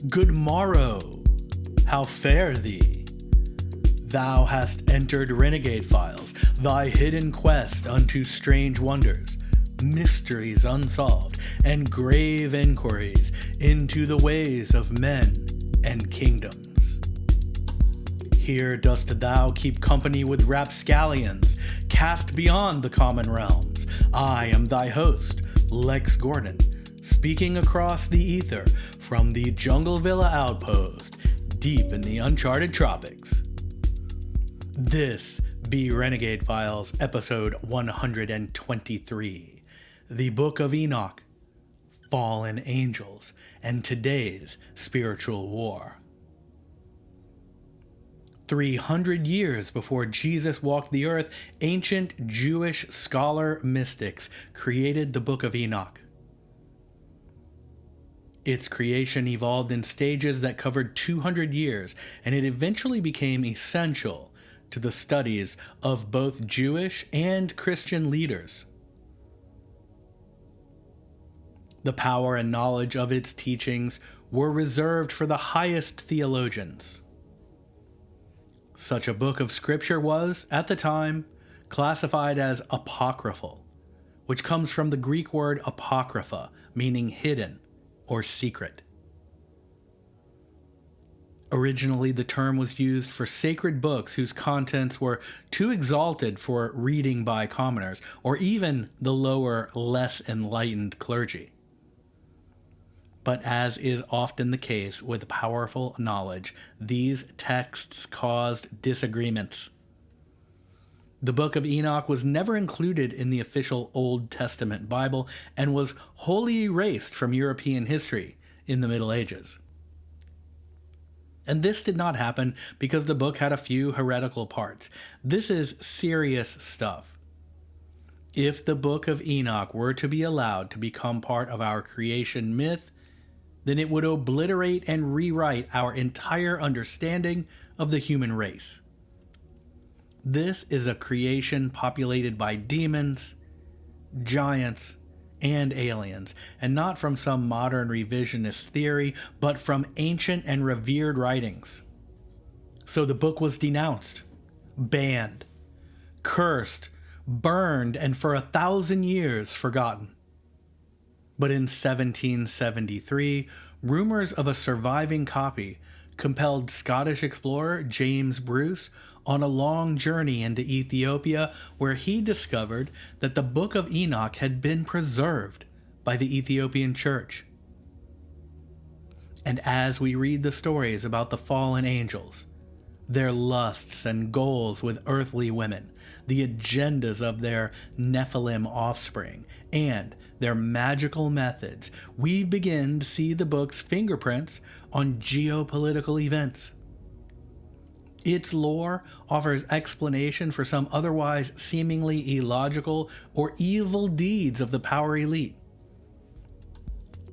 Good morrow, how fare thee? Thou hast entered Renegade Files, thy hidden quest unto strange wonders, mysteries unsolved, and grave inquiries into the ways of men and kingdoms. Here dost thou keep company with rapscallions, cast beyond the common realms. I am thy host, Lex Gordon, speaking across the ether from the Jungle Villa outpost, deep in the uncharted tropics. This be Renegade Files, episode 123, the Book of Enoch, Fallen Angels, and today's spiritual war. 300 years before Jesus walked the earth, ancient Jewish scholar mystics created the Book of Enoch. Its creation evolved in stages that covered 200 years, and it eventually became essential to the studies of both Jewish and Christian leaders. The power and knowledge of its teachings were reserved for the highest theologians. Such a book of scripture was, at the time, classified as apocryphal, which comes from the Greek word apocrypha, meaning hidden or secret. Originally, the term was used for sacred books whose contents were too exalted for reading by commoners, or even the lower, less enlightened clergy. But as is often the case with powerful knowledge, these texts caused disagreements. The Book of Enoch was never included in the official Old Testament Bible and was wholly erased from European history in the Middle Ages. And this did not happen because the book had a few heretical parts. This is serious stuff. If the Book of Enoch were to be allowed to become part of our creation myth, then it would obliterate and rewrite our entire understanding of the human race. This is a creation populated by demons, giants, and aliens, and not from some modern revisionist theory, but from ancient and revered writings. So the book was denounced, banned, cursed, burned, and for 1,000 years forgotten. But in 1773, rumors of a surviving copy compelled Scottish explorer James Bruce on a long journey into Ethiopia, where he discovered that the Book of Enoch had been preserved by the Ethiopian Church. And as we read the stories about the fallen angels, their lusts and goals with earthly women, the agendas of their Nephilim offspring, and their magical methods, we begin to see the book's fingerprints on geopolitical events. Its lore offers explanation for some otherwise seemingly illogical or evil deeds of the power elite.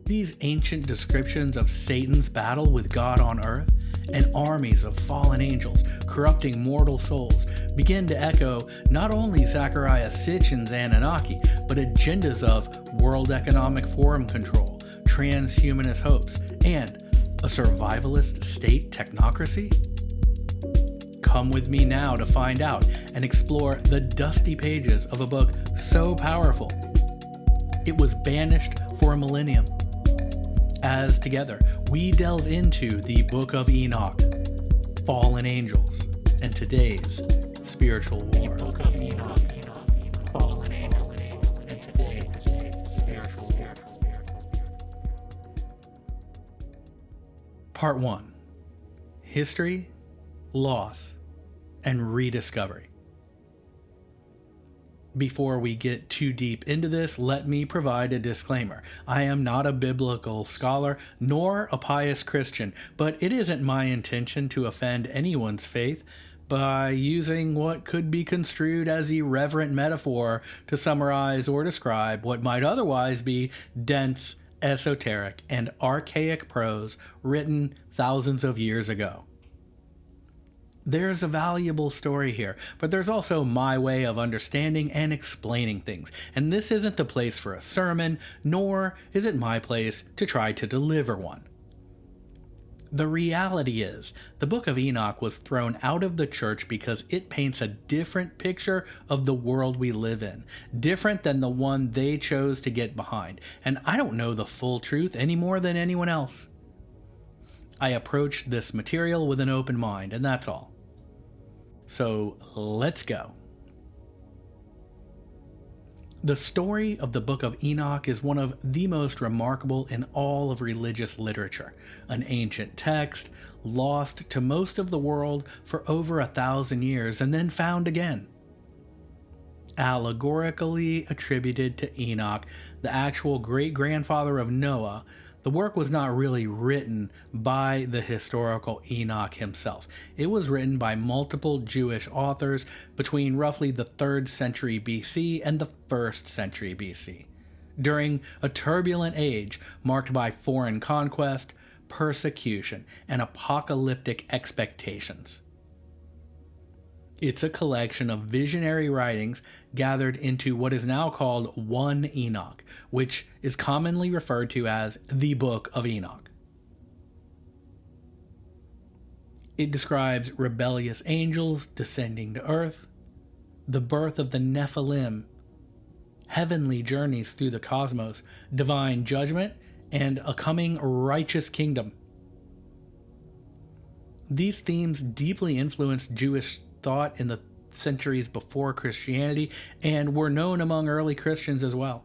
These ancient descriptions of Satan's battle with God on earth and armies of fallen angels corrupting mortal souls begin to echo not only Zecharia Sitchin's Anunnaki, but agendas of World Economic Forum control, transhumanist hopes, and a survivalist state technocracy? Come with me now to find out and explore the dusty pages of a book so powerful it was banished for a millennium. As together, we delve into the Book of Enoch, Fallen Angels, and today's spiritual war. The Book of Enoch, Fallen Angels, and today's spiritual war. Part 1. History, Loss, and Rediscovery. Before we get too deep into this, let me provide a disclaimer. I am not a biblical scholar, nor a pious Christian, but it isn't my intention to offend anyone's faith by using what could be construed as irreverent metaphor to summarize or describe what might otherwise be dense, esoteric, and archaic prose written thousands of years ago. There's a valuable story here, but there's also my way of understanding and explaining things, and this isn't the place for a sermon, nor is it my place to try to deliver one. The reality is, the Book of Enoch was thrown out of the church because it paints a different picture of the world we live in, different than the one they chose to get behind, and I don't know the full truth any more than anyone else. I approach this material with an open mind, and that's all. So let's go. The story of the Book of Enoch is one of the most remarkable in all of religious literature, an ancient text lost to most of the world for over 1,000 years and then found again. Allegorically attributed to Enoch, the actual great-grandfather of Noah, the work was not really written by the historical Enoch himself. It was written by multiple Jewish authors between roughly the 3rd century BC and the 1st century BC, during a turbulent age marked by foreign conquest, persecution, and apocalyptic expectations. It's a collection of visionary writings gathered into what is now called one Enoch, which is commonly referred to as the Book of Enoch. It describes rebellious angels descending to earth, the birth of the Nephilim, heavenly journeys through the cosmos, divine judgment, and a coming righteous kingdom. These themes deeply influenced Jewish thought in the centuries before Christianity and were known among early Christians as well.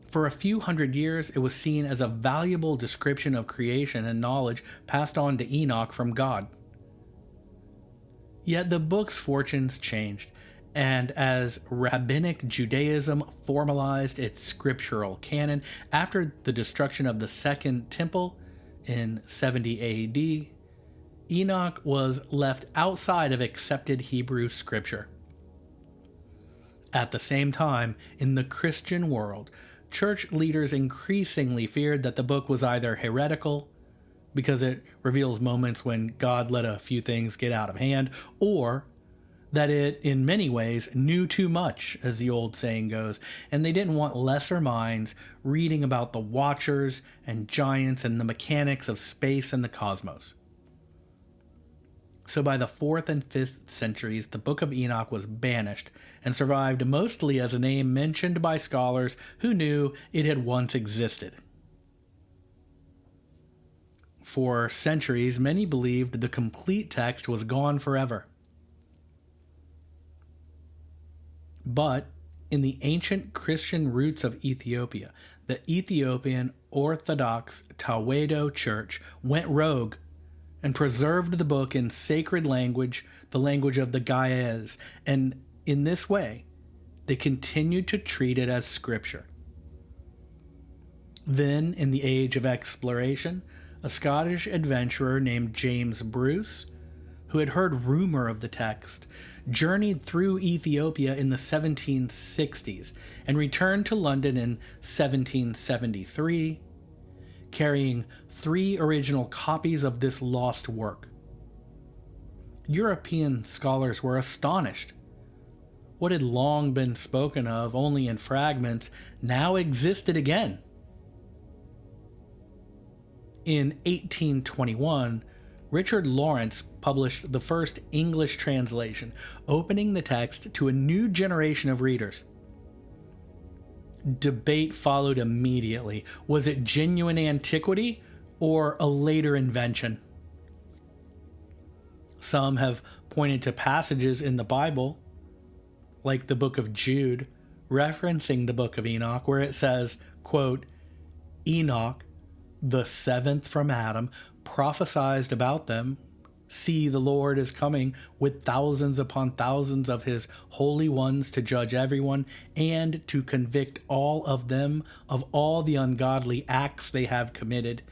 For a few hundred years, it was seen as a valuable description of creation and knowledge passed on to Enoch from God. Yet the book's fortunes changed, and as rabbinic Judaism formalized its scriptural canon after the destruction of the Second Temple in 70 AD, Enoch was left outside of accepted Hebrew scripture. At the same time, in the Christian world, church leaders increasingly feared that the book was either heretical, because it reveals moments when God let a few things get out of hand, or that it, in many ways, knew too much, as the old saying goes, and they didn't want lesser minds reading about the watchers and giants and the mechanics of space and the cosmos. So by the 4th and 5th centuries, the Book of Enoch was banished and survived mostly as a name mentioned by scholars who knew it had once existed. For centuries, many believed the complete text was gone forever. But in the ancient Christian roots of Ethiopia, the Ethiopian Orthodox Tawedo Church went rogue and preserved the book in sacred language, the language of the Ge'ez, and in this way, they continued to treat it as scripture. Then, in the age of exploration, a Scottish adventurer named James Bruce, who had heard rumor of the text, journeyed through Ethiopia in the 1760s and returned to London in 1773, carrying 3 original copies of this lost work. European scholars were astonished. What had long been spoken of only in fragments now existed again. In 1821, Richard Lawrence published the first English translation, opening the text to a new generation of readers. Debate followed immediately. Was it genuine antiquity or a later invention? Some have pointed to passages in the Bible, like the book of Jude, referencing the Book of Enoch, where it says, quote, Enoch, the 7th from Adam, prophesied about them. See, the Lord is coming with thousands upon thousands of his holy ones to judge everyone and to convict all of them of all the ungodly acts they have committed.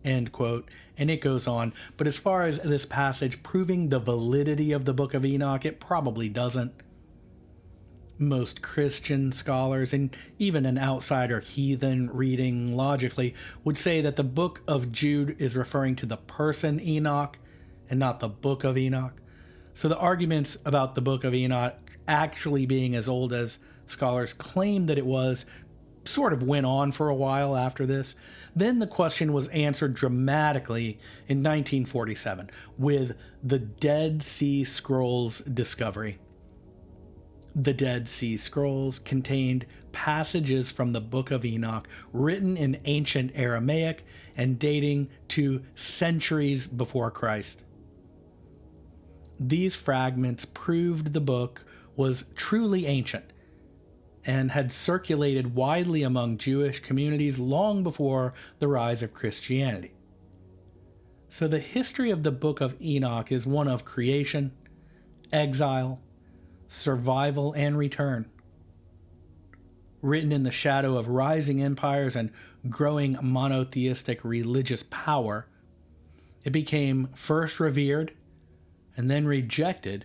End quote. And it goes on. But as far as this passage proving the validity of the Book of Enoch, it probably doesn't. Most Christian scholars, and even an outsider heathen reading logically, would say that the book of Jude is referring to the person Enoch and not the Book of Enoch. So the arguments about the Book of Enoch actually being as old as scholars claim that it was sort of went on for a while after this. Then the question was answered dramatically in 1947 with the Dead Sea Scrolls discovery. The Dead Sea Scrolls contained passages from the Book of Enoch written in ancient Aramaic and dating to centuries before Christ. These fragments proved the book was truly ancient and had circulated widely among Jewish communities long before the rise of Christianity. So the history of the Book of Enoch is one of creation, exile, survival, and return. Written in the shadow of rising empires and growing monotheistic religious power, it became first revered and then rejected,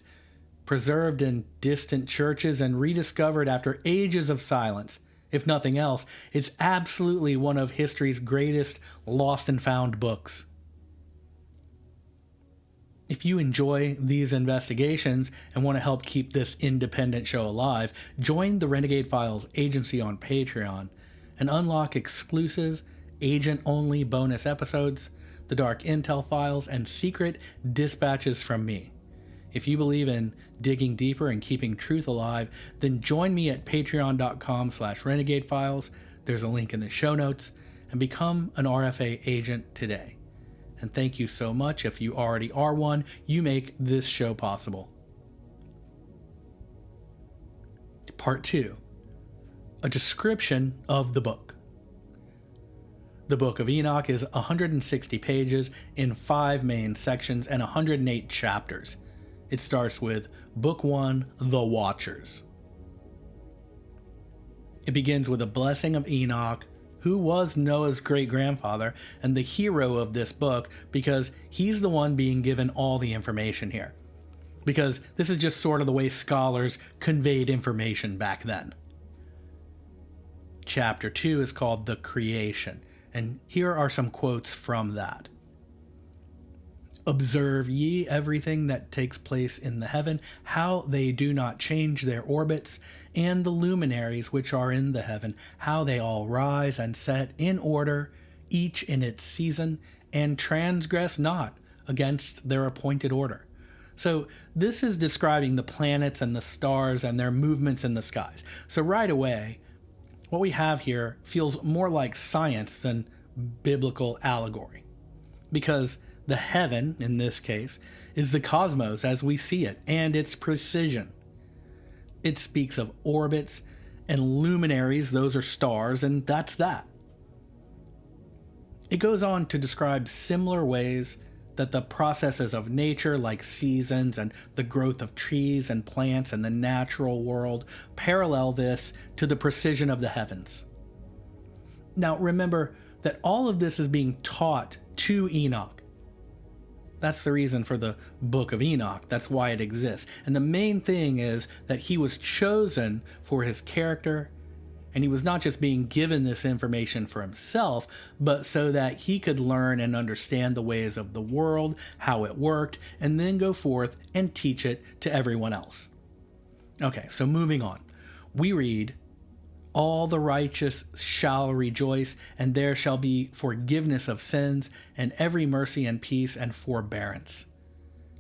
preserved in distant churches, and rediscovered after ages of silence. If nothing else, it's absolutely one of history's greatest lost and found books. If you enjoy these investigations and want to help keep this independent show alive, join the Renegade Files agency on Patreon and unlock exclusive, agent-only bonus episodes, the Dark Intel files, and secret dispatches from me. If you believe in digging deeper and keeping truth alive, then join me at patreon.com/renegadefiles. There's a link in the show notes, and become an RFA agent today. And thank you so much. If you already are one, you make this show possible. Part 2. A description of the book. The Book of Enoch is 160 pages in 5 main sections and 108 chapters. It starts with Book 1, The Watchers. It begins with a blessing of Enoch, who was Noah's great-grandfather and the hero of this book because he's the one being given all the information here. Because this is just sort of the way scholars conveyed information back then. Chapter 2 is called The Creation, and here are some quotes from that. Observe ye everything that takes place in the heaven, how they do not change their orbits, and the luminaries which are in the heaven, how they all rise and set in order, each in its season, and transgress not against their appointed order. So this is describing the planets and the stars and their movements in the skies. So right away, what we have here feels more like science than biblical allegory. Because the heaven, in this case, is the cosmos as we see it, and its precision. It speaks of orbits and luminaries, those are stars, and that's that. It goes on to describe similar ways that the processes of nature, like seasons and the growth of trees and plants and the natural world, parallel this to the precision of the heavens. Now remember that all of this is being taught to Enoch. That's the reason for the Book of Enoch. That's why it exists. And the main thing is that he was chosen for his character, and he was not just being given this information for himself, but so that he could learn and understand the ways of the world, how it worked, and then go forth and teach it to everyone else. Okay, so moving on. We read, all the righteous shall rejoice, and there shall be forgiveness of sins, and every mercy and peace and forbearance.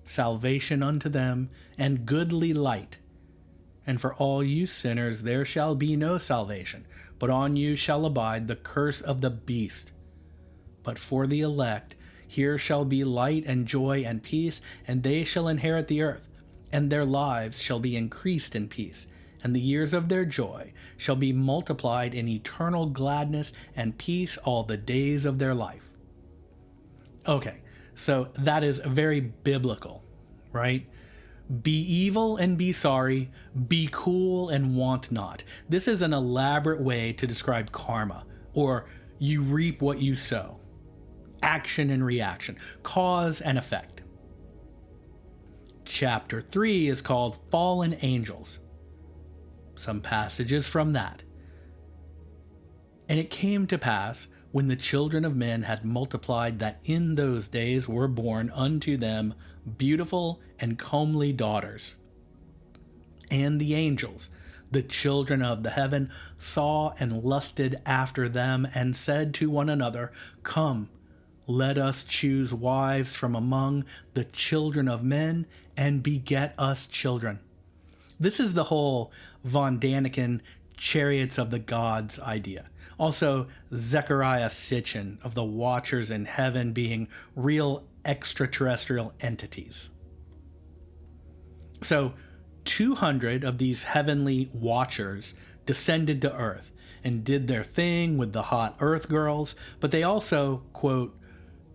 Salvation unto them, and goodly light. And for all you sinners there shall be no salvation, but on you shall abide the curse of the beast. But for the elect here shall be light and joy and peace, and they shall inherit the earth, and their lives shall be increased in peace. And the years of their joy shall be multiplied in eternal gladness and peace all the days of their life. Okay, so that is very biblical, right? Be evil and be sorry, be cool and want not. This is an elaborate way to describe karma, or you reap what you sow. Action and reaction, cause and effect. Chapter 3 is called Fallen Angels. Some passages from that. And it came to pass, when the children of men had multiplied, that in those days were born unto them beautiful and comely daughters. And the angels, The children of the heaven saw and lusted after them, and said to one another, Come, let us choose wives from among the children of men, and beget us children. This is the whole von Daniken chariots of the gods idea. Also, Zechariah Sitchin of the watchers in heaven being real extraterrestrial entities. So 200 of these heavenly watchers descended to earth and did their thing with the hot earth girls, but they also, quote,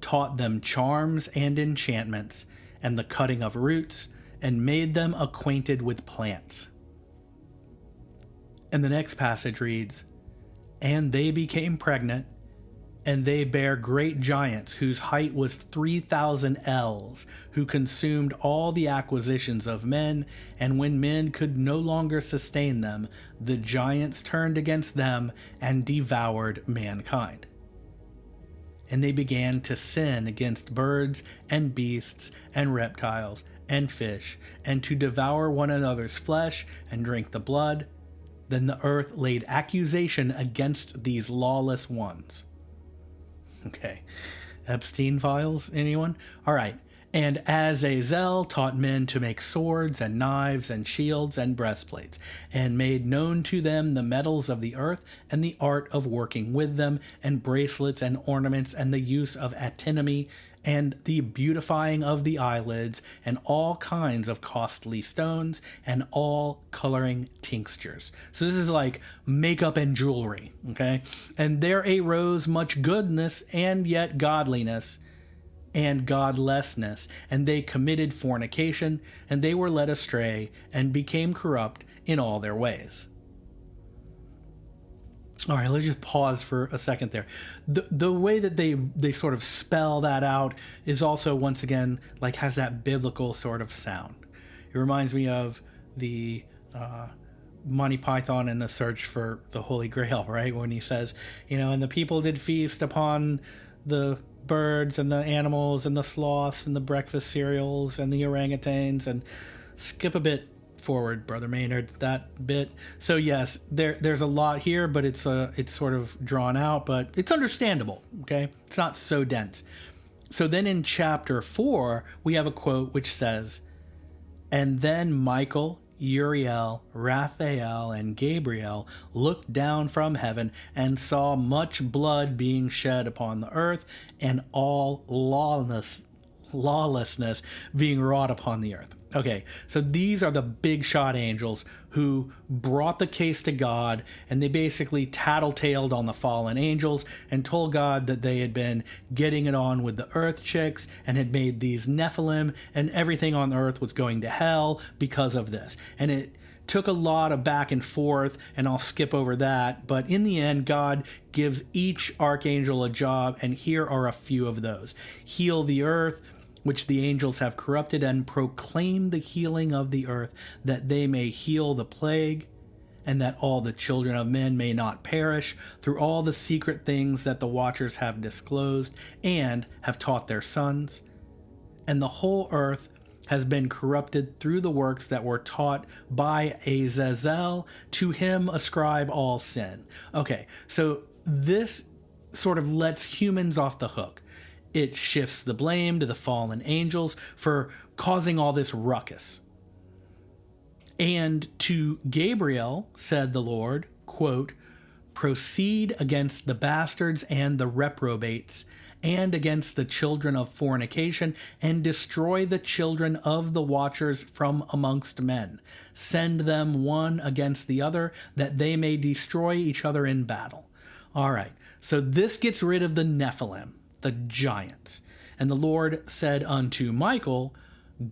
taught them charms and enchantments and the cutting of roots, and made them acquainted with plants. And the next passage reads, And they became pregnant, and they bare great giants, whose height was 3,000 ells, who consumed all the acquisitions of men, and when men could no longer sustain them, the giants turned against them and devoured mankind. And they began to sin against birds and beasts and reptiles and fish, and to devour one another's flesh and drink the blood. Then the earth laid accusation against these lawless ones. Okay. Epstein files, anyone? All right. And Azazel taught men to make swords and knives and shields and breastplates, and made known to them the metals of the earth and the art of working with them, and bracelets and ornaments, and the use of antimony, and the beautifying of the eyelids, and all kinds of costly stones, and all coloring tinctures. So this is like makeup and jewelry, okay? And there arose much goodness and yet godliness and godlessness, and they committed fornication, and they were led astray, and became corrupt in all their ways. All right, let's just pause for a second there. The way that they sort of spell that out is also, once again, like has that biblical sort of sound. It reminds me of the Monty Python and the Search for the Holy Grail, right? When he says, and the people did feast upon the birds and the animals and the sloths and the breakfast cereals and the orangutans, and skip a bit forward, Brother Maynard, that bit. So yes, there's a lot here, but it's sort of drawn out, but it's understandable, okay? It's not so dense. So then in chapter 4, we have a quote which says, And then Michael, Uriel, Raphael, and Gabriel looked down from heaven and saw much blood being shed upon the earth, and all lawlessness being wrought upon the earth. Okay, so these are the big shot angels who brought the case to God, and they basically tattletaled on the fallen angels and told God that they had been getting it on with the earth chicks and had made these Nephilim, and everything on earth was going to hell because of this. And it took a lot of back and forth, and I'll skip over that, but in the end, God gives each archangel a job, and here are a few of those. Heal the earth, which the angels have corrupted, and proclaim the healing of the earth, that they may heal the plague, and that all the children of men may not perish, through all the secret things that the watchers have disclosed, and have taught their sons. And the whole earth has been corrupted through the works that were taught by Azazel. To him ascribe all sin. Okay, so this sort of lets humans off the hook. It shifts the blame to the fallen angels for causing all this ruckus. And to Gabriel said the Lord, quote, Proceed against the bastards and the reprobates, and against the children of fornication, and destroy the children of the watchers from amongst men. Send them one against the other, that they may destroy each other in battle. All right, so this gets rid of the Nephilim, the giants. And the Lord said unto Michael,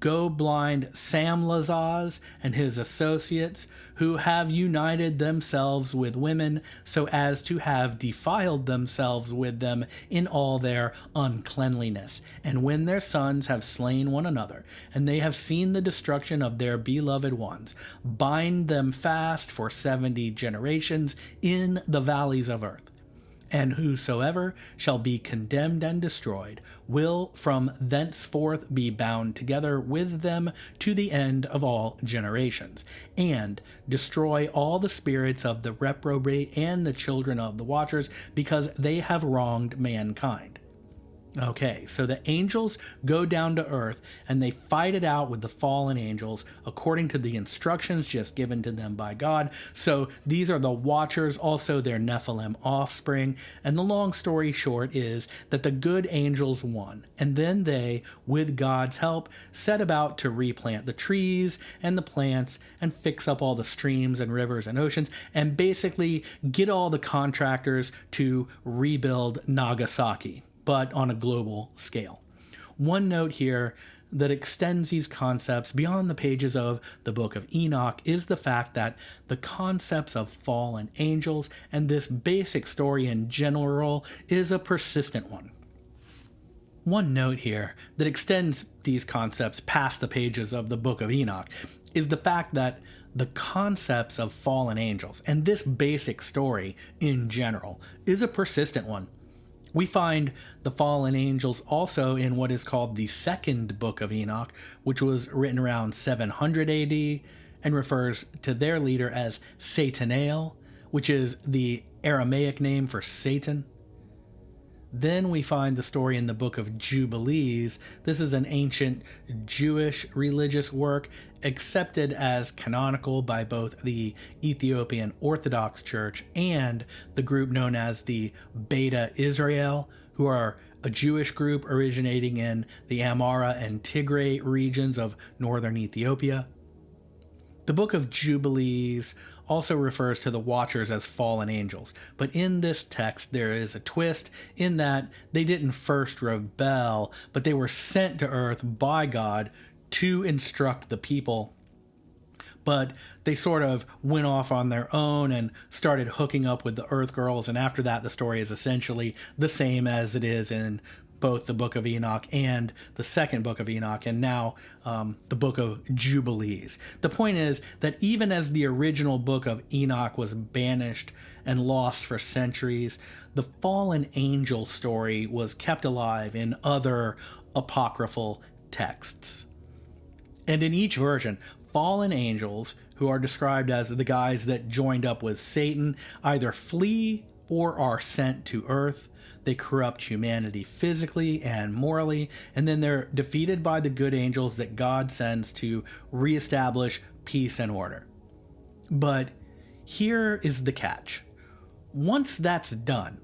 Go blind Samlazaz and his associates, who have united themselves with women, so as to have defiled themselves with them in all their uncleanliness. And when their sons have slain one another, and they have seen the destruction of their beloved ones, bind them fast for 70 generations in the valleys of earth. And whosoever shall be condemned and destroyed will from thenceforth be bound together with them to the end of all generations, and destroy all the spirits of the reprobate and the children of the watchers, because they have wronged mankind. Okay, so the angels go down to earth and they fight it out with the fallen angels according to the instructions just given to them by God. So these are the watchers, also their Nephilim offspring. And the long story short is that the good angels won. And then they, with God's help, set about to replant the trees and the plants and fix up all the streams and rivers and oceans and basically get all the contractors to rebuild Nagasaki, but on a global scale. One note here that extends these concepts beyond the pages of the Book of Enoch is the fact that the concepts of fallen angels and this basic story in general is a persistent one. One note here that extends these concepts past the pages of the Book of Enoch is the fact that the concepts of fallen angels and this basic story in general is a persistent one. We find the fallen angels also in what is called the second Book of Enoch, which was written around 700 AD and refers to their leader as Satanael, which is the Aramaic name for Satan. Then we find the story in the Book of Jubilees. This is an ancient Jewish religious work accepted as canonical by both the Ethiopian Orthodox Church and the group known as the Beta Israel, who are a Jewish group originating in the Amhara and Tigray regions of northern Ethiopia. The Book of Jubilees also refers to the Watchers as fallen angels, but in this text there is a twist in that they didn't first rebel, but they were sent to earth by God to instruct the people. But they sort of went off on their own and started hooking up with the Earth Girls, and after that the story is essentially the same as it is in both the Book of Enoch and the second Book of Enoch, and now the Book of Jubilees. The point is that even as the original Book of Enoch was banished and lost for centuries, the fallen angel story was kept alive in other apocryphal texts. And in each version, fallen angels, who are described as the guys that joined up with Satan, either flee or are sent to earth. They corrupt humanity physically and morally, and then they're defeated by the good angels that God sends to reestablish peace and order. But here is the catch. Once that's done,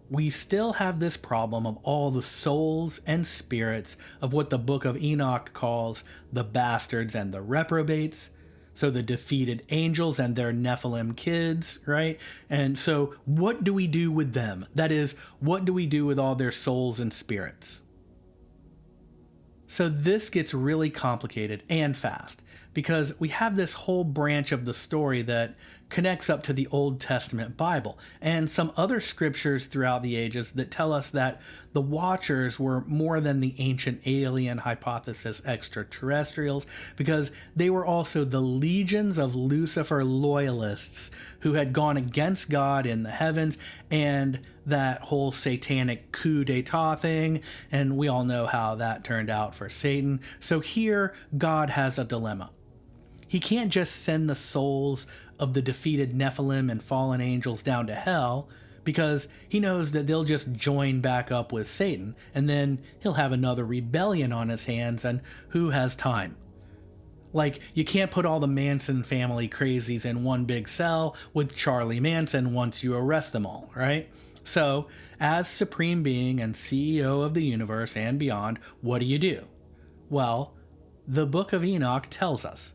we still have this problem of all the souls and spirits of what the Book of Enoch calls the bastards and the reprobates. So the defeated angels and their Nephilim kids, right? And so what do we do with them? That is, what do we do with all their souls and spirits? So this gets really complicated and fast, because we have this whole branch of the story that connects up to the Old Testament Bible and some other scriptures throughout the ages that tell us that the Watchers were more than the ancient alien hypothesis extraterrestrials, because they were also the legions of Lucifer loyalists who had gone against God in the heavens and that whole satanic coup d'etat thing, and we all know how that turned out for Satan. So here God has a dilemma. He can't just send the souls of the defeated Nephilim and fallen angels down to hell, because he knows that they'll just join back up with Satan, and then he'll have another rebellion on his hands, and who has time? Like, you can't put all the Manson family crazies in one big cell with Charlie Manson once you arrest them all, right? So, as Supreme Being and CEO of the universe and beyond, what do? Well, the Book of Enoch tells us.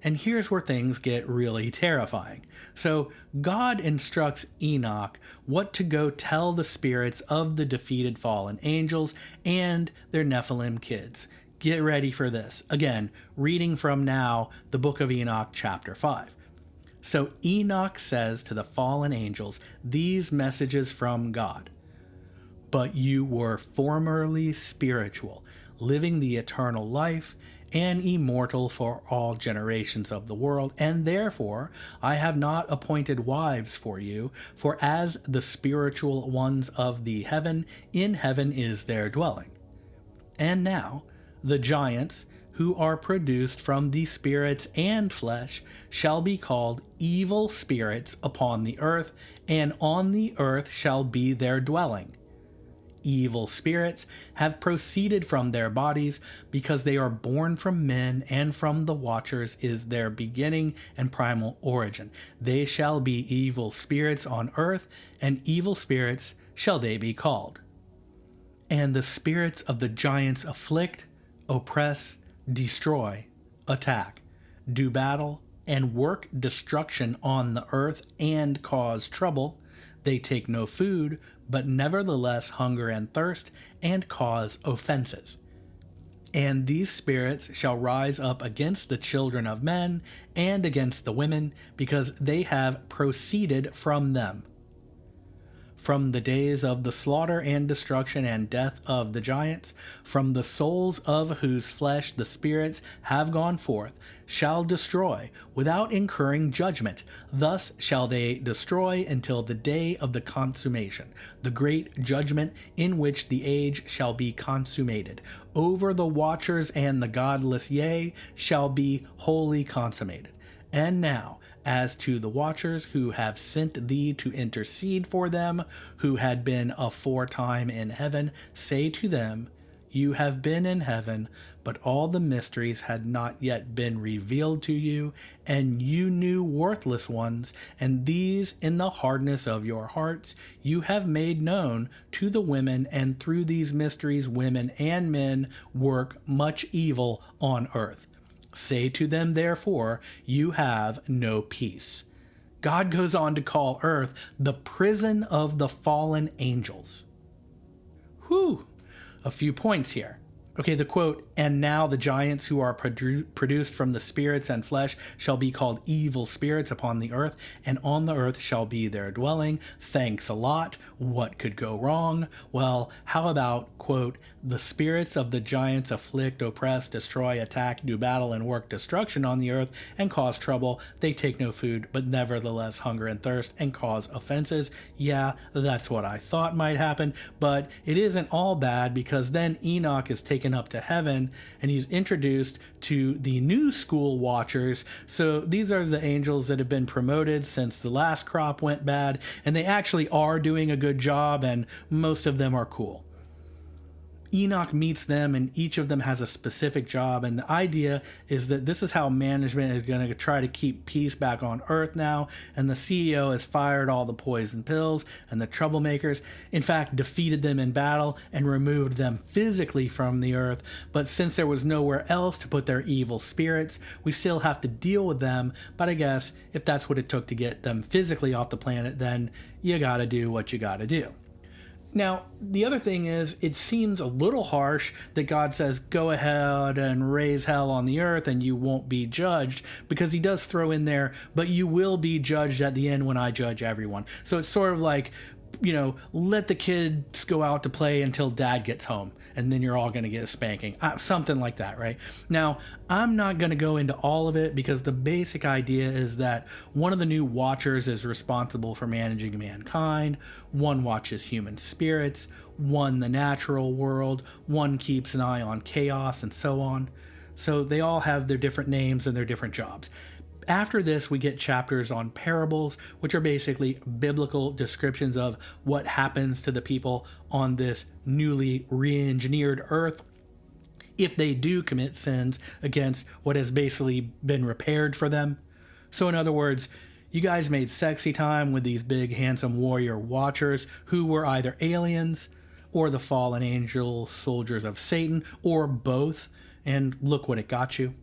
And here's where things get really terrifying. So God instructs Enoch what to go tell the spirits of the defeated fallen angels and their Nephilim kids. Get ready for this. Again, reading from now, the Book of Enoch, chapter 5. So Enoch says to the fallen angels these messages from God. But you were formerly spiritual, living the eternal life, and immortal for all generations of the world, and therefore I have not appointed wives for you, for as the spiritual ones of the heaven, in heaven is their dwelling. And now the giants who are produced from the spirits and flesh shall be called evil spirits upon the earth, and on the earth shall be their dwelling. Evil spirits have proceeded from their bodies, because they are born from men, and from the watchers is their beginning and primal origin. They shall be evil spirits on earth, and evil spirits shall they be called. And the spirits of the giants afflict, oppress, destroy, attack, do battle, and work destruction on the earth, and cause trouble. They take no food, but nevertheless hunger and thirst, and cause offenses. And these spirits shall rise up against the children of men, and against the women, because they have proceeded from them. From the days of the slaughter and destruction and death of the giants, from the souls of whose flesh the spirits have gone forth, shall destroy, without incurring judgment. Thus shall they destroy until the day of the consummation, the great judgment in which the age shall be consummated. Over the watchers and the godless, yea, shall be wholly consummated. And now, as to the watchers who have sent thee to intercede for them, who had been aforetime in heaven, say to them, you have been in heaven, but all the mysteries had not yet been revealed to you, and you knew worthless ones, and these in the hardness of your hearts you have made known to the women, and through these mysteries women and men work much evil on earth. Say to them, therefore, you have no peace. God goes on to call earth the prison of the fallen angels. Whew, a few points here. Okay, the quote, and now the giants who are produced from the spirits and flesh shall be called evil spirits upon the earth, and on the earth shall be their dwelling. Thanks a lot. What could go wrong? Well, how about, quote, the spirits of the giants afflict, oppress, destroy, attack, do battle, and work destruction on the earth, and cause trouble. They take no food, but nevertheless hunger and thirst, and cause offenses. Yeah, that's what I thought might happen, but it isn't all bad, because then Enoch is taken up to heaven, and he's introduced to the new school watchers. So these are the angels that have been promoted since the last crop went bad, and they actually are doing a good job, and most of them are cool. Enoch meets them, and each of them has a specific job, and the idea is that this is how management is going to try to keep peace back on earth now, and the CEO has fired all the poison pills and the troublemakers, in fact defeated them in battle and removed them physically from the earth. But since there was nowhere else to put their evil spirits, we still have to deal with them. But I guess if that's what it took to get them physically off the planet, then you gotta do what you gotta do. Now, the other thing is, it seems a little harsh that God says, go ahead and raise hell on the earth and you won't be judged, because he does throw in there, but you will be judged at the end when I judge everyone. So it's sort of like, you know, let the kids go out to play until dad gets home, and then you're all going to get a spanking. Something like that, right? Now, I'm not going to go into all of it, because the basic idea is that one of the new watchers is responsible for managing mankind, one watches human spirits, one the natural world, one keeps an eye on chaos, and so on. So they all have their different names and their different jobs. After this, we get chapters on parables, which are basically biblical descriptions of what happens to the people on this newly re-engineered earth if they do commit sins against what has basically been repaired for them. So in other words, you guys made sexy time with these big, handsome warrior watchers who were either aliens or the fallen angel soldiers of Satan, or both, and look what it got you.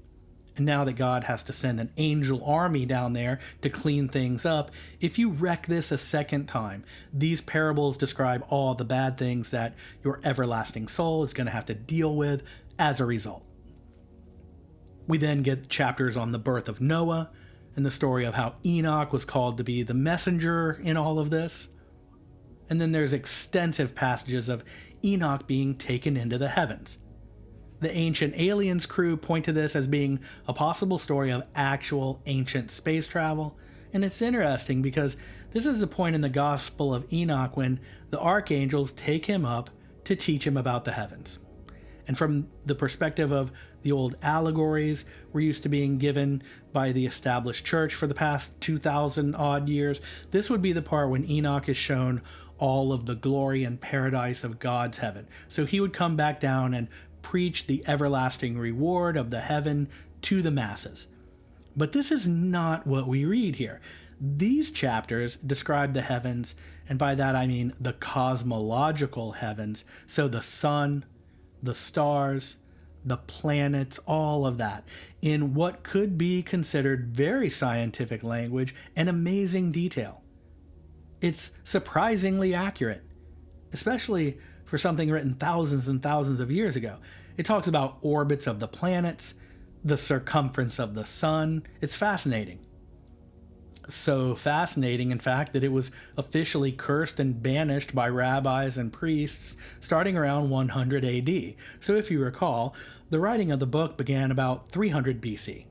And now that God has to send an angel army down there to clean things up, if you wreck this a second time, these parables describe all the bad things that your everlasting soul is going to have to deal with as a result. We then get chapters on the birth of Noah and the story of how Enoch was called to be the messenger in all of this. And then there's extensive passages of Enoch being taken into the heavens. The Ancient Aliens crew point to this as being a possible story of actual ancient space travel. And it's interesting because this is the point in the Gospel of Enoch when the archangels take him up to teach him about the heavens. And from the perspective of the old allegories we're used to being given by the established church for the past 2,000 odd years, this would be the part when Enoch is shown all of the glory and paradise of God's heaven. So he would come back down and preach the everlasting reward of the heaven to the masses. But this is not what we read here. These chapters describe the heavens, and by that I mean the cosmological heavens, so the sun, the stars, the planets, all of that, in what could be considered very scientific language and amazing detail. It's surprisingly accurate, especially for something written thousands and thousands of years ago. It talks about orbits of the planets, the circumference of the sun. It's fascinating. So fascinating, in fact, that it was officially cursed and banished by rabbis and priests starting around 100 AD. So if you recall, the writing of the book began about 300 BC,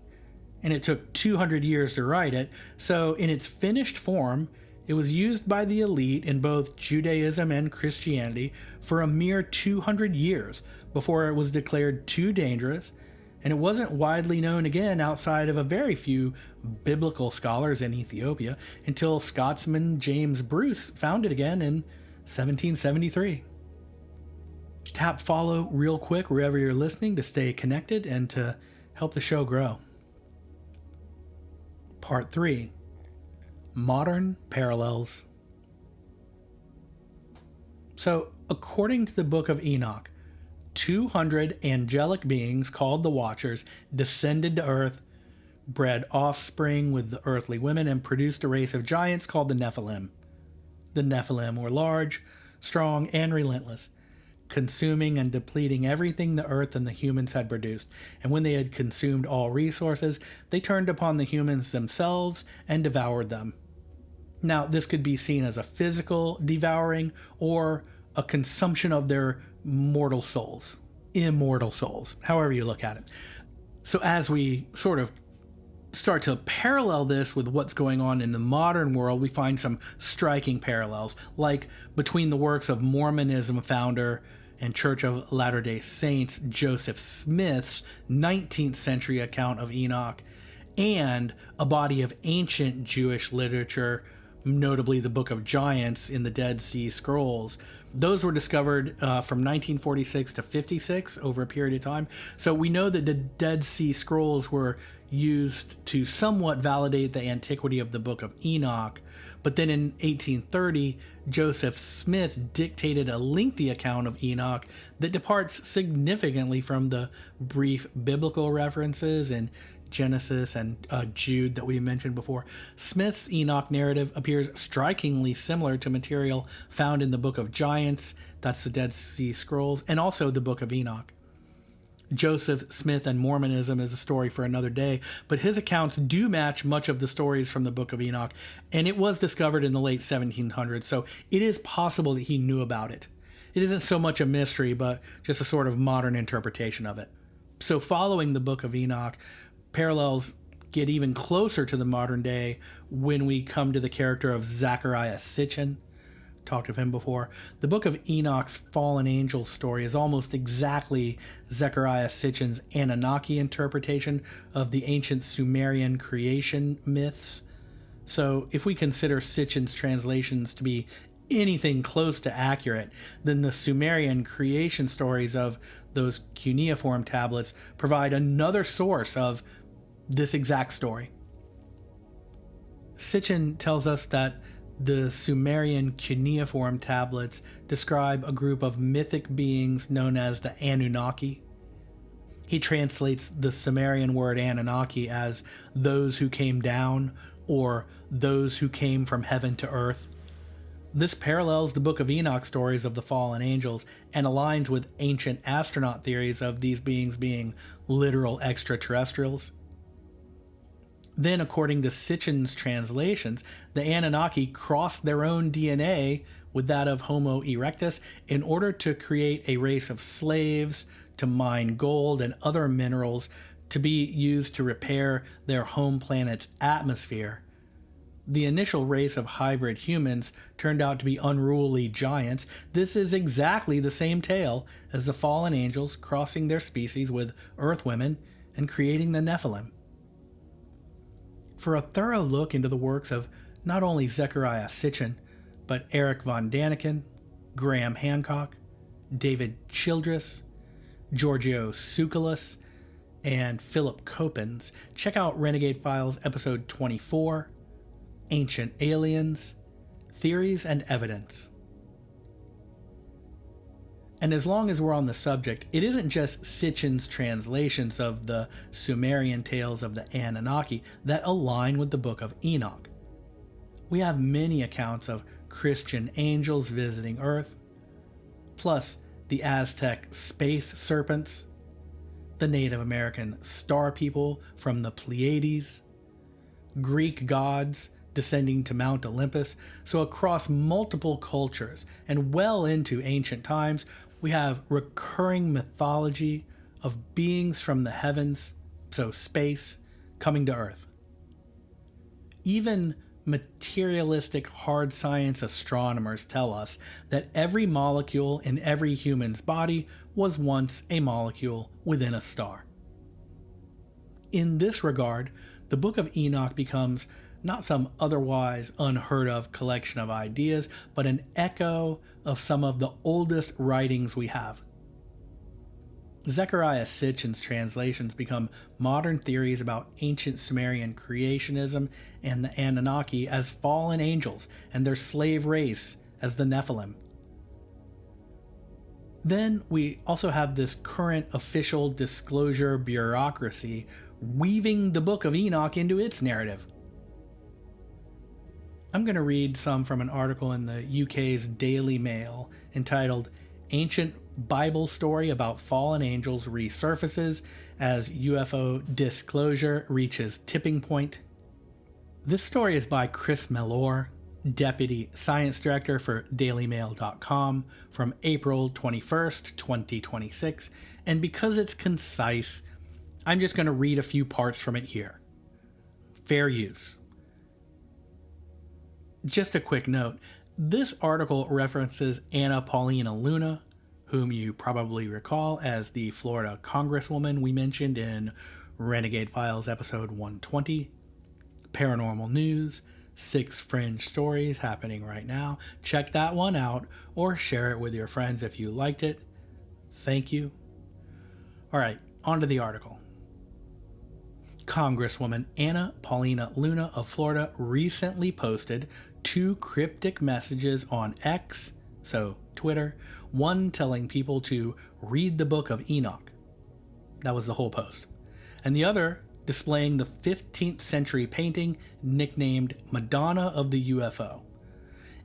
and it took 200 years to write it. So in its finished form, it was used by the elite in both Judaism and Christianity for a mere 200 years before it was declared too dangerous, and it wasn't widely known again outside of a very few biblical scholars in Ethiopia until Scotsman James Bruce found it again in 1773. Tap follow real quick wherever you're listening to stay connected and to help the show grow. Part 3. Modern Parallels. So, according to the Book of Enoch, 200 angelic beings called the Watchers descended to earth, bred offspring with the earthly women, and produced a race of giants called the Nephilim. The Nephilim were large, strong, and relentless, consuming and depleting everything the earth and the humans had produced. And when they had consumed all resources, they turned upon the humans themselves and devoured them. Now, this could be seen as a physical devouring or a consumption of their mortal souls, immortal souls, however you look at it. So as we sort of start to parallel this with what's going on in the modern world, we find some striking parallels, like between the works of Mormonism founder and Church of Latter-day Saints Joseph Smith's 19th century account of Enoch and a body of ancient Jewish literature, notably the Book of Giants in the Dead Sea Scrolls. Those were discovered from 1946 to 56 over a period of time. So we know that the Dead Sea Scrolls were used to somewhat validate the antiquity of the Book of Enoch. But then in 1830, Joseph Smith dictated a lengthy account of Enoch that departs significantly from the brief biblical references in Genesis and Jude that we mentioned before. Smith's Enoch narrative appears strikingly similar to material found in the Book of Giants, that's the Dead Sea Scrolls, and also the Book of Enoch. Joseph Smith and Mormonism is a story for another day, but his accounts do match much of the stories from the Book of Enoch, and it was discovered in the late 1700s, so it is possible that he knew about it. It isn't so much a mystery, but just a sort of modern interpretation of it. So following the Book of Enoch, parallels get even closer to the modern day when we come to the character of Zechariah Sitchin. Talked of him before. The Book of Enoch's fallen angel story is almost exactly Zechariah Sitchin's Anunnaki interpretation of the ancient Sumerian creation myths. So if we consider Sitchin's translations to be anything close to accurate, then the Sumerian creation stories of those cuneiform tablets provide another source of this exact story. Sitchin tells us that the Sumerian cuneiform tablets describe a group of mythic beings known as the Anunnaki. He translates the Sumerian word Anunnaki as those who came down or those who came from heaven to earth. This parallels the Book of Enoch stories of the fallen angels and aligns with ancient astronaut theories of these beings being literal extraterrestrials. Then, according to Sitchin's translations, the Anunnaki crossed their own DNA with that of Homo erectus in order to create a race of slaves to mine gold and other minerals to be used to repair their home planet's atmosphere, the initial race of hybrid humans turned out to be unruly giants. This is exactly the same tale as the fallen angels crossing their species with Earth women and creating the Nephilim. For a thorough look into the works of not only Zecharia Sitchin, but Eric von Daniken, Graham Hancock, David Childress, Giorgio Tsoukalos, and Philip Coppens, check out Renegade Files episode 24, Ancient Aliens, Theories and Evidence. And as long as we're on the subject, it isn't just Sitchin's translations of the Sumerian tales of the Anunnaki that align with the Book of Enoch. We have many accounts of Christian angels visiting Earth, plus the Aztec space serpents, the Native American star people from the Pleiades, Greek gods descending to Mount Olympus. So across multiple cultures and well into ancient times, we have recurring mythology of beings from the heavens, so space, coming to Earth. Even materialistic hard science astronomers tell us that every molecule in every human's body was once a molecule within a star. In this regard, the Book of Enoch becomes not some otherwise unheard of collection of ideas, but an echo of some of the oldest writings we have. Zecharia Sitchin's translations become modern theories about ancient Sumerian creationism and the Anunnaki as fallen angels and their slave race as the Nephilim. Then we also have this current official disclosure bureaucracy weaving the Book of Enoch into its narrative. I'm going to read some from an article in the UK's Daily Mail entitled Ancient Bible Story About Fallen Angels Resurfaces as UFO Disclosure Reaches Tipping Point. This story is by Chris Mellor, Deputy Science Director for DailyMail.com from April 21st, 2026, and because it's concise, I'm just going to read a few parts from it here. Fair use. Just a quick note, this article references Anna Paulina Luna, whom you probably recall as the Florida Congresswoman we mentioned in Renegade Files episode 120, Paranormal News, 6 Fringe Stories happening right now. Check that one out or share it with your friends if you liked it. Thank you. All right, on to the article. Congresswoman Anna Paulina Luna of Florida recently posted 2 cryptic messages on X, so Twitter, one telling people to read the Book of Enoch. That was the whole post. And the other displaying the 15th century painting nicknamed Madonna of the UFO.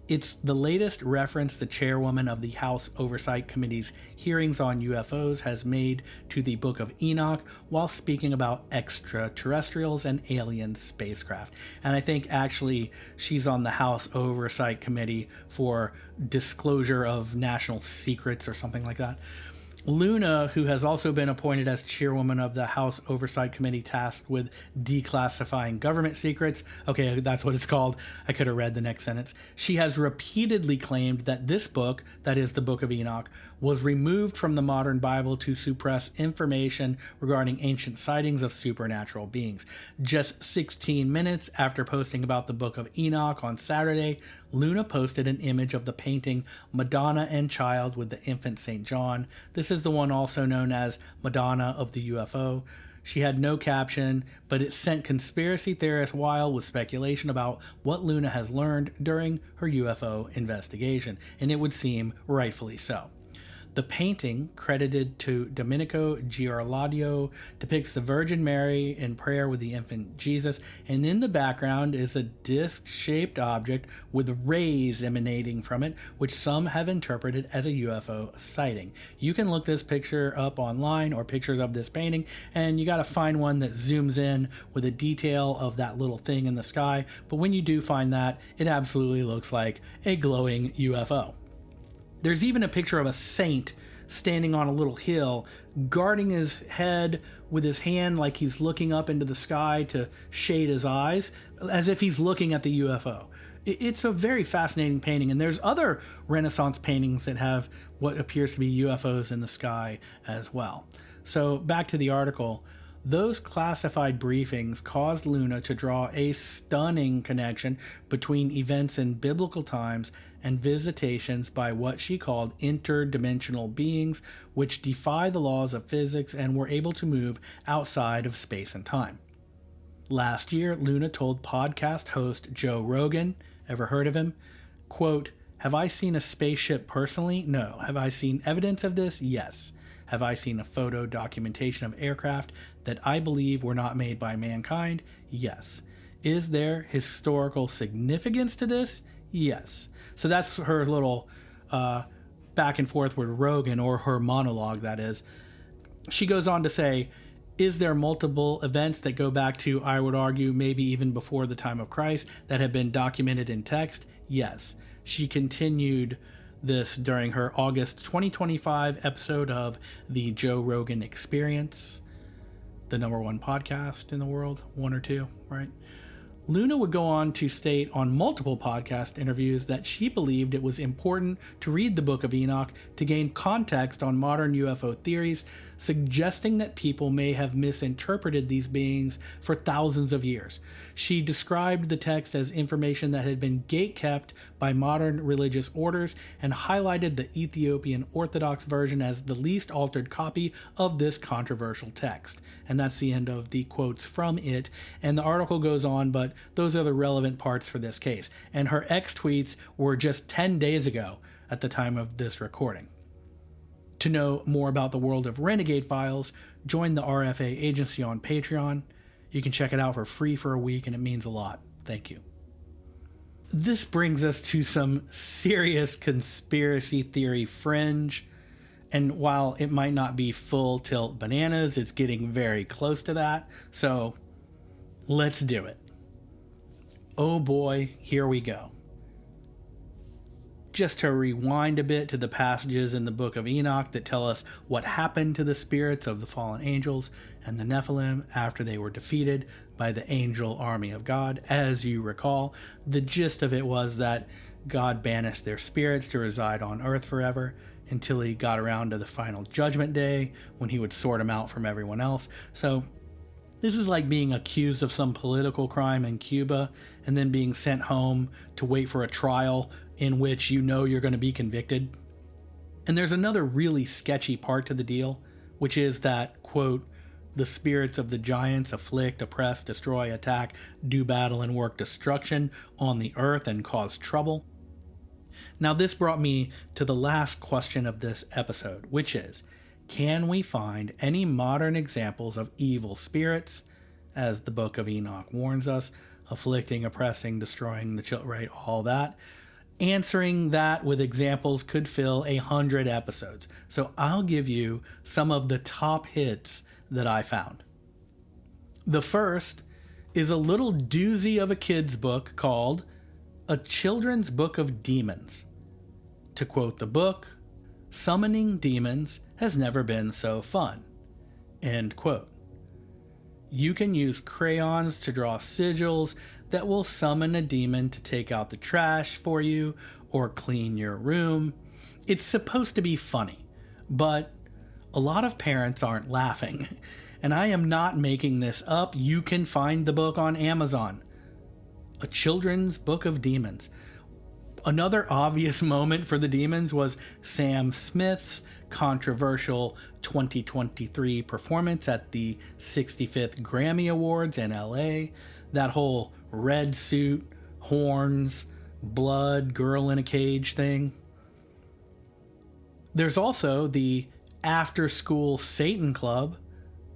It's the latest reference the chairwoman of the House Oversight Committee's hearings on UFOs has made to the Book of Enoch while speaking about extraterrestrials and alien spacecraft. And I think actually she's on the House Oversight Committee for disclosure of national secrets or something like that. Luna, who has also been appointed as chairwoman of the House Oversight Committee tasked with declassifying government secrets. Okay, that's what it's called. I could have read the next sentence. She has repeatedly claimed that this book, that is the Book of Enoch, was removed from the modern Bible to suppress information regarding ancient sightings of supernatural beings. Just 16 minutes after posting about the Book of Enoch on Saturday, Luna posted an image of the painting Madonna and Child with the infant St. John. This is the one also known as Madonna of the UFO. She had no caption, but it sent conspiracy theorists wild with speculation about what Luna has learned during her UFO investigation, and it would seem rightfully so. The painting, credited to Domenico Giarladio, depicts the Virgin Mary in prayer with the infant Jesus, and in the background is a disc-shaped object with rays emanating from it, which some have interpreted as a UFO sighting. You can look this picture up online or pictures of this painting, and you got to find one that zooms in with a detail of that little thing in the sky, but when you do find that, it absolutely looks like a glowing UFO. There's even a picture of a saint standing on a little hill, guarding his head with his hand like he's looking up into the sky to shade his eyes, as if he's looking at the UFO. It's a very fascinating painting, and there's other Renaissance paintings that have what appears to be UFOs in the sky as well. So back to the article. Those classified briefings caused Luna to draw a stunning connection between events in biblical times and visitations by what she called interdimensional beings, which defy the laws of physics and were able to move outside of space and time. Last year, Luna told podcast host Joe Rogan, ever heard of him, quote, "Have I seen a spaceship personally? No. Have I seen evidence of this? Yes. Have I seen a photo documentation of aircraft that I believe were not made by mankind? Yes. Is there historical significance to this? Yes." So that's her little back and forth with Rogan, or her monologue, that is. She goes on to say, is there multiple events that go back to, I would argue, maybe even before the time of Christ that have been documented in text? Yes. She continued this during her August 2025 episode of The Joe Rogan Experience, the #1 podcast in the world, one or two, right? Luna would go on to state on multiple podcast interviews that she believed it was important to read the Book of Enoch to gain context on modern UFO theories, suggesting that people may have misinterpreted these beings for thousands of years. She described the text as information that had been gatekept by modern religious orders and highlighted the Ethiopian Orthodox version as the least altered copy of this controversial text. And that's the end of the quotes from it. And the article goes on, but those are the relevant parts for this case. And her X tweets were just 10 days ago at the time of this recording. To know more about the world of Renegade Files, join the RFA agency on Patreon. You can check it out for free for a week, and it means a lot. Thank you. This brings us to some serious conspiracy theory fringe. And while it might not be full tilt bananas, it's getting very close to that. So let's do it. Oh boy, here we go. Just to rewind a bit to the passages in the Book of Enoch that tell us what happened to the spirits of the fallen angels and the Nephilim after they were defeated by the angel army of God. As you recall, the gist of it was that God banished their spirits to reside on earth forever until he got around to the final judgment day when he would sort them out from everyone else. So this is like being accused of some political crime in Cuba and then being sent home to wait for a trial in which you know you're going to be convicted. And there's another really sketchy part to the deal, which is that, quote, "the spirits of the giants afflict, oppress, destroy, attack, do battle, and work destruction on the earth and cause trouble." Now this brought me to the last question of this episode, which is, can we find any modern examples of evil spirits, as the Book of Enoch warns us, afflicting, oppressing, destroying the children, right, all that? Answering that with examples could fill 100 episodes. So I'll give you some of the top hits that I found. The first is a little doozy of a kid's book called A Children's Book of Demons. To quote the book, "Summoning demons has never been so fun." End quote. You can use crayons to draw sigils that will summon a demon to take out the trash for you or clean your room. It's supposed to be funny, but a lot of parents aren't laughing. And I am not making this up. You can find the book on Amazon. A Children's Book of Demons. Another obvious moment for the demons was Sam Smith's controversial 2023 performance at the 65th Grammy Awards in LA. That whole red suit, horns, blood, girl in a cage thing. There's also the After School Satan Club,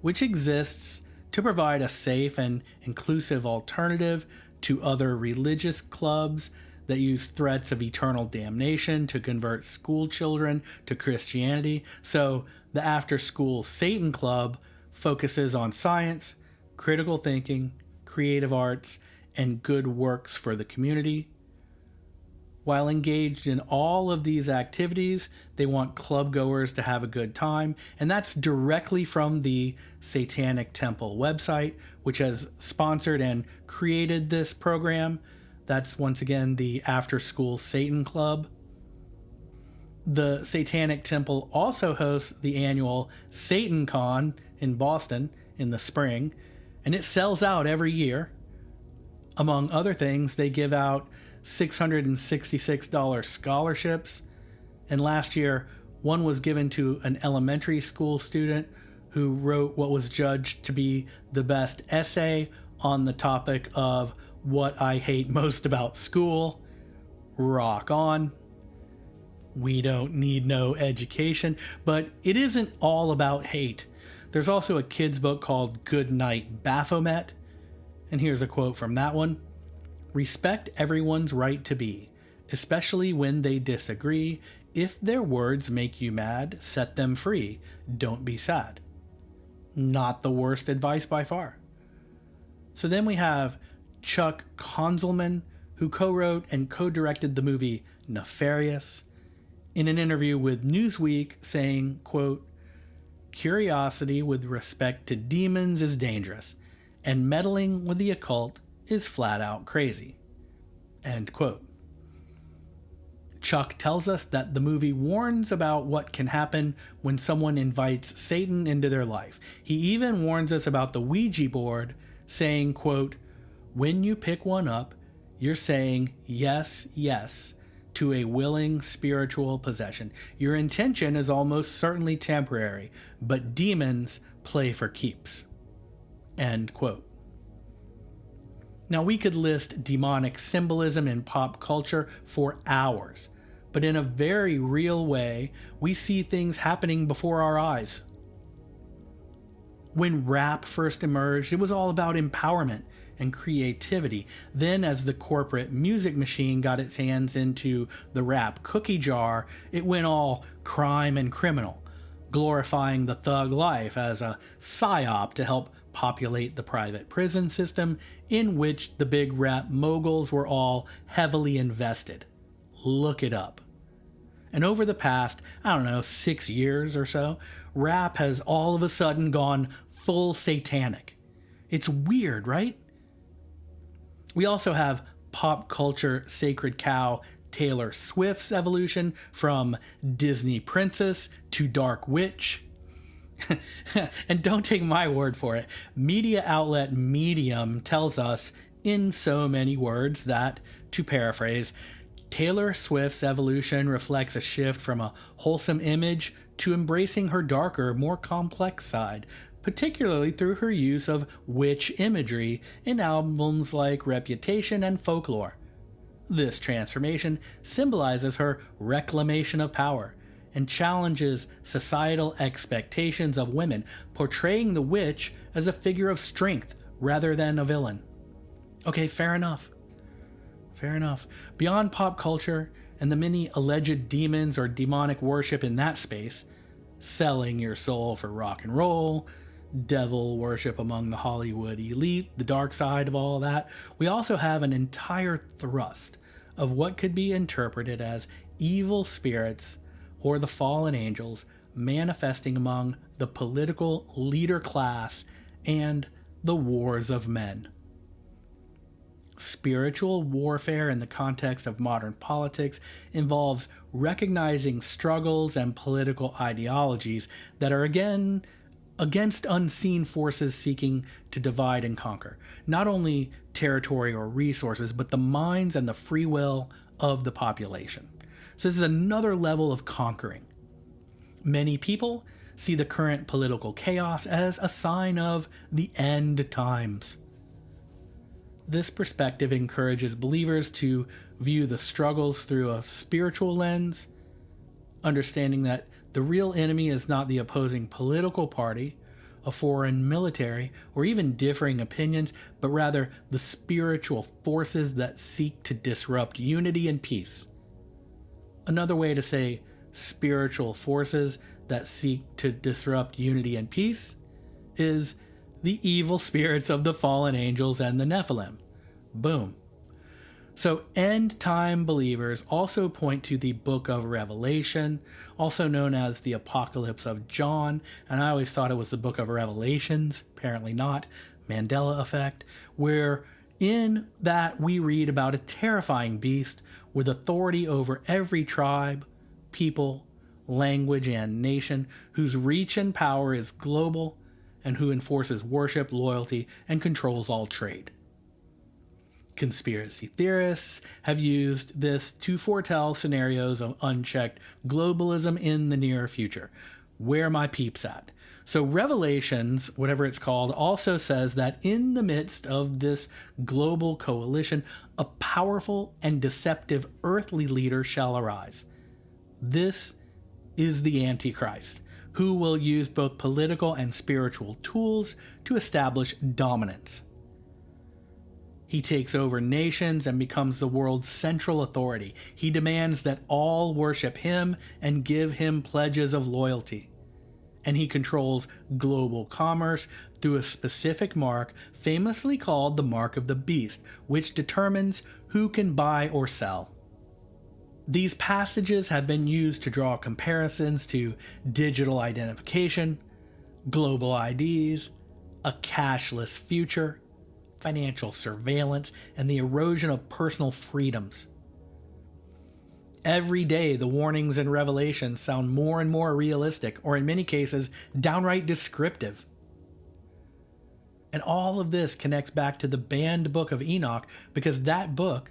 which exists to provide a safe and inclusive alternative to other religious clubs that use threats of eternal damnation to convert school children to Christianity. So the After School Satan Club focuses on science, critical thinking, creative arts, and good works for the community. While engaged in all of these activities, they want club goers to have a good time, and that's directly from the Satanic Temple website, which has sponsored and created this program. That's once again the After School Satan Club. The Satanic Temple also hosts the annual Satan Con in Boston in the spring, and it sells out every year. Among other things, they give out $666 scholarships, and last year one was given to an elementary school student who wrote what was judged to be the best essay on the topic of what I hate most about school. Rock on. We don't need no education, but it isn't all about hate. There's also a kid's book called Good Night Baphomet, and here's a quote from that one. Respect everyone's right to be, especially when they disagree. If their words make you mad, set them free. Don't be sad. Not the worst advice by far. So then we have Chuck Konzelman, who co-wrote and co-directed the movie Nefarious, in an interview with Newsweek saying, quote, "Curiosity with respect to demons is dangerous, and meddling with the occult is flat out crazy." End quote. Chuck tells us that the movie warns about what can happen when someone invites Satan into their life. He even warns us about the Ouija board, saying, quote, "When you pick one up, you're saying yes, yes to a willing spiritual possession. Your intention is almost certainly temporary, but demons play for keeps." End quote. Now, we could list demonic symbolism in pop culture for hours, but in a very real way, we see things happening before our eyes. When rap first emerged, it was all about empowerment and creativity. Then, as the corporate music machine got its hands into the rap cookie jar, it went all crime and criminal, glorifying the thug life as a psyop to help populate the private prison system in which the big rap moguls were all heavily invested. Look it up. And over the past, 6 years or so, rap has all of a sudden gone full satanic. It's weird, right? We also have pop culture sacred cow Taylor Swift's evolution from Disney princess to dark witch. And don't take my word for it. Media outlet Medium tells us in so many words that, to paraphrase, Taylor Swift's evolution reflects a shift from a wholesome image to embracing her darker, more complex side, particularly through her use of witch imagery in albums like Reputation and Folklore. This transformation symbolizes her reclamation of power and challenges societal expectations of women, portraying the witch as a figure of strength rather than a villain. Okay, fair enough. Fair enough. Beyond pop culture and the many alleged demons or demonic worship in that space, selling your soul for rock and roll, devil worship among the Hollywood elite, the dark side of all that, we also have an entire thrust of what could be interpreted as evil spirits or the fallen angels manifesting among the political leader class and the wars of men. Spiritual warfare in the context of modern politics involves recognizing struggles and political ideologies that are again against unseen forces seeking to divide and conquer, not only territory or resources, but the minds and the free will of the population. So this is another level of conquering. Many people see the current political chaos as a sign of the end times. This perspective encourages believers to view the struggles through a spiritual lens, understanding that the real enemy is not the opposing political party, a foreign military, or even differing opinions, but rather the spiritual forces that seek to disrupt unity and peace. Another way to say spiritual forces that seek to disrupt unity and peace is the evil spirits of the fallen angels and the Nephilim. Boom. So, end time believers also point to the Book of Revelation, also known as the Apocalypse of John, and I always thought it was the Book of Revelations, apparently not, Mandela effect, where in that we read about a terrifying beast with authority over every tribe, people, language, and nation, whose reach and power is global, and who enforces worship, loyalty, and controls all trade. Conspiracy theorists have used this to foretell scenarios of unchecked globalism in the near future. Where are my peeps at? So Revelations, whatever it's called, also says that in the midst of this global coalition, a powerful and deceptive earthly leader shall arise. This is the Antichrist, who will use both political and spiritual tools to establish dominance. He takes over nations and becomes the world's central authority. He demands that all worship him and give him pledges of loyalty. And he controls global commerce through a specific mark famously called the Mark of the Beast, which determines who can buy or sell. These passages have been used to draw comparisons to digital identification, global IDs, a cashless future, financial surveillance, and the erosion of personal freedoms. Every day, the warnings and revelations sound more and more realistic, or in many cases, downright descriptive. And all of this connects back to the banned Book of Enoch, because that book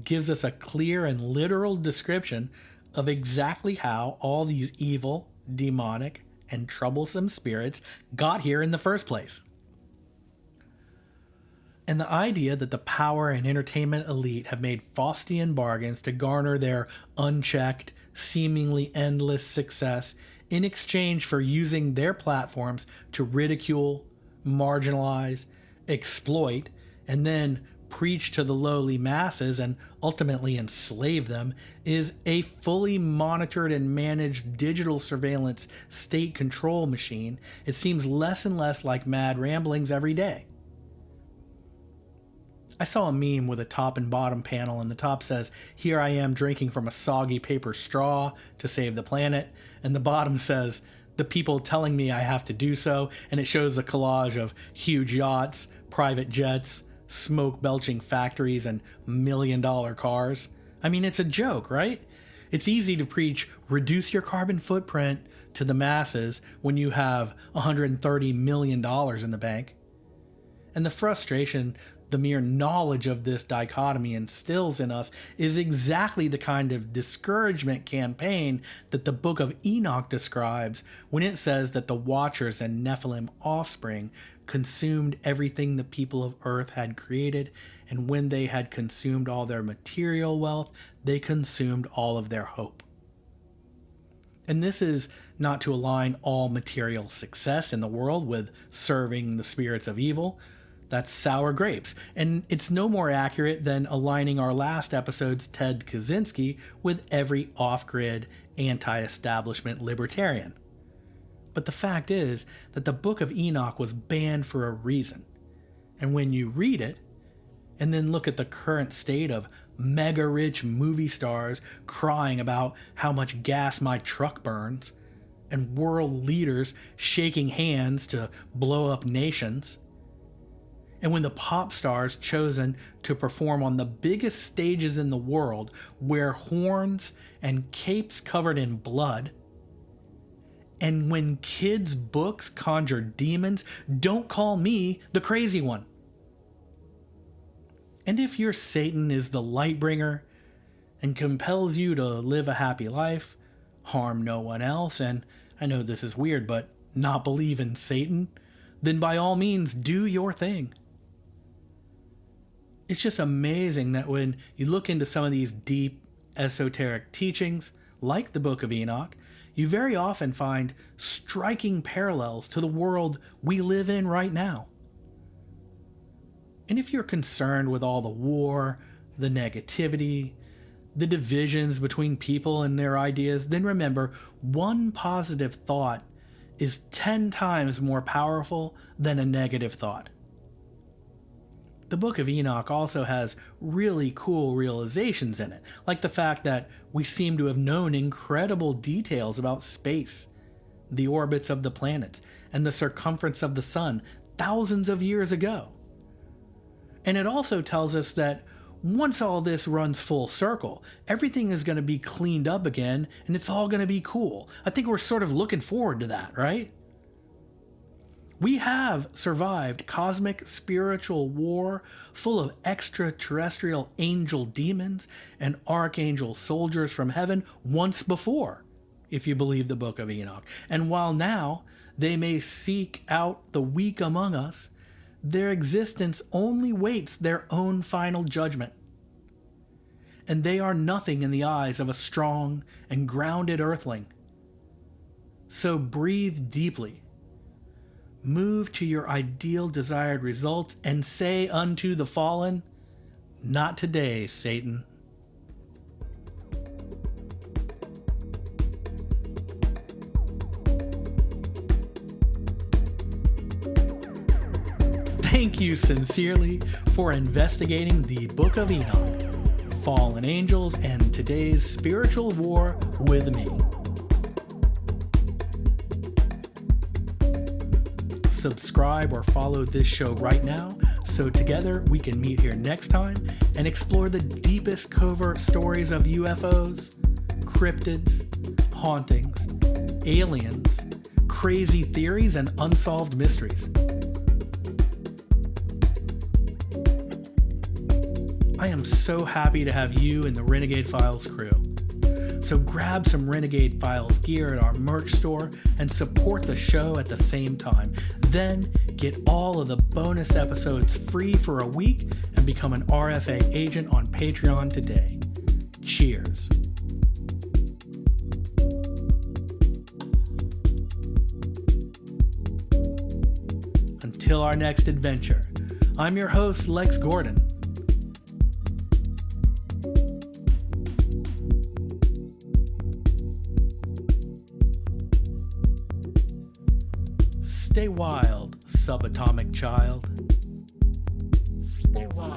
gives us a clear and literal description of exactly how all these evil, demonic, and troublesome spirits got here in the first place. And the idea that the power and entertainment elite have made Faustian bargains to garner their unchecked, seemingly endless success in exchange for using their platforms to ridicule, marginalize, exploit, and then preach to the lowly masses and ultimately enslave them is a fully monitored and managed digital surveillance state control machine. It seems less and less like mad ramblings every day. I saw a meme with a top and bottom panel, and the top says, "Here I am drinking from a soggy paper straw to save the planet," and the bottom says, "The people telling me I have to do so," and it shows a collage of huge yachts, private jets, smoke-belching factories, and million-dollar cars. I mean, it's a joke, right? It's easy to preach, reduce your carbon footprint to the masses when you have $130 million in the bank. And the frustration the mere knowledge of this dichotomy instills in us is exactly the kind of discouragement campaign that the Book of Enoch describes when it says that the Watchers and Nephilim offspring consumed everything the people of earth had created, and when they had consumed all their material wealth, they consumed all of their hope. And this is not to align all material success in the world with serving the spirits of evil. That's sour grapes. And it's no more accurate than aligning our last episode's Ted Kaczynski with every off-grid, anti-establishment libertarian. But the fact is that the Book of Enoch was banned for a reason. And when you read it, and then look at the current state of mega-rich movie stars crying about how much gas my truck burns, and world leaders shaking hands to blow up nations, and when the pop stars chosen to perform on the biggest stages in the world wear horns and capes covered in blood, and when kids' books conjure demons, don't call me the crazy one. And if your Satan is the light bringer and compels you to live a happy life, harm no one else, and I know this is weird, but not believe in Satan, then by all means do your thing. It's just amazing that when you look into some of these deep, esoteric teachings, like the Book of Enoch, you very often find striking parallels to the world we live in right now. And if you're concerned with all the war, the negativity, the divisions between people and their ideas, then remember, one positive thought is 10 times more powerful than a negative thought. The Book of Enoch also has really cool realizations in it, like the fact that we seem to have known incredible details about space, the orbits of the planets, and the circumference of the sun thousands of years ago. And it also tells us that once all this runs full circle, everything is going to be cleaned up again and it's all going to be cool. I think we're sort of looking forward to that, right? We have survived cosmic spiritual war full of extraterrestrial angel demons and archangel soldiers from heaven once before, if you believe the Book of Enoch. And while now they may seek out the weak among us, their existence only waits their own final judgment. And they are nothing in the eyes of a strong and grounded earthling. So breathe deeply. Move to your ideal desired results and say unto the fallen, "Not today, Satan." Thank you sincerely for investigating the Book of Enoch, fallen angels, and today's spiritual war with me. Subscribe or follow this show right now so together we can meet here next time and explore the deepest covert stories of UFOs, cryptids, hauntings, aliens, crazy theories, and unsolved mysteries. I am so happy to have you in the Renegade Files crew. So grab some Renegade Files gear at our merch store and support the show at the same time. Then get all of the bonus episodes free for a week and become an RFA agent on Patreon today. Cheers. Until our next adventure, I'm your host, Lex Gordon. Stay wild, subatomic child. Stay wild.